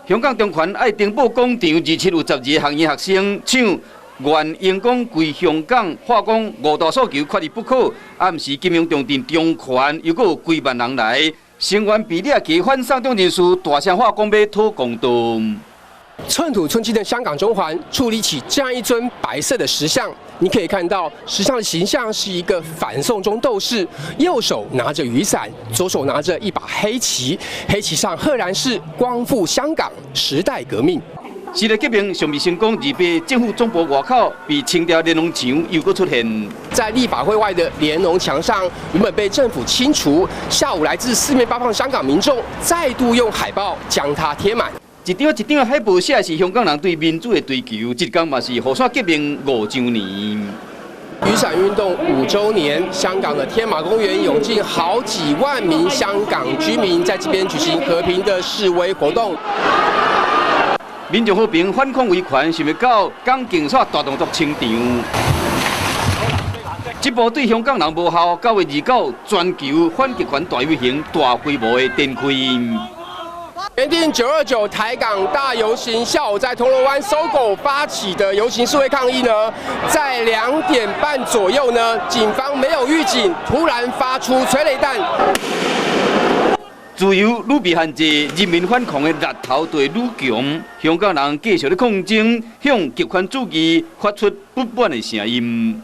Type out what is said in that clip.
香港中环爱丁堡广场27有12个行业学生唱愿员工归香港，化工5大诉求缺一不可。暗时金融重镇中环又有几万人来，成员比例给反送中人士大声话讲要讨公道。寸土寸金的香港中环矗立起这样一尊白色的石像，你可以看到石像的形象是一个反送中斗士，右手拿着雨伞，左手拿着一把黑旗，黑旗上赫然是光复香港、时代革命。时代革命尚未成功，而被政府总部外口被清掉连农墙又搁出现。在立法会外的连农墙上，原本被政府清除，下午来自四面八方的香港民众再度用海报将它贴满。一张一张的海报写的是香港人对民主的追求，这天嘛是雨伞革命5周年。雨伞运动5周年，香港的天马公园涌进好几万名香港居民，在这边举行和平的示威活动。民众和平反抗维权，想要到港警察大动作清场。这波对香港人无效，9月29全球反极权大游行大规模的展开。原定929台港大游行，下午在铜锣湾搜狗发起的游行示威抗议呢，在2点半左右呢，警方没有预警，突然发出催泪弹。自由愈被限制，人民反抗的力头就愈强。香港人继续咧抗争，向极权主义发出不满的声音。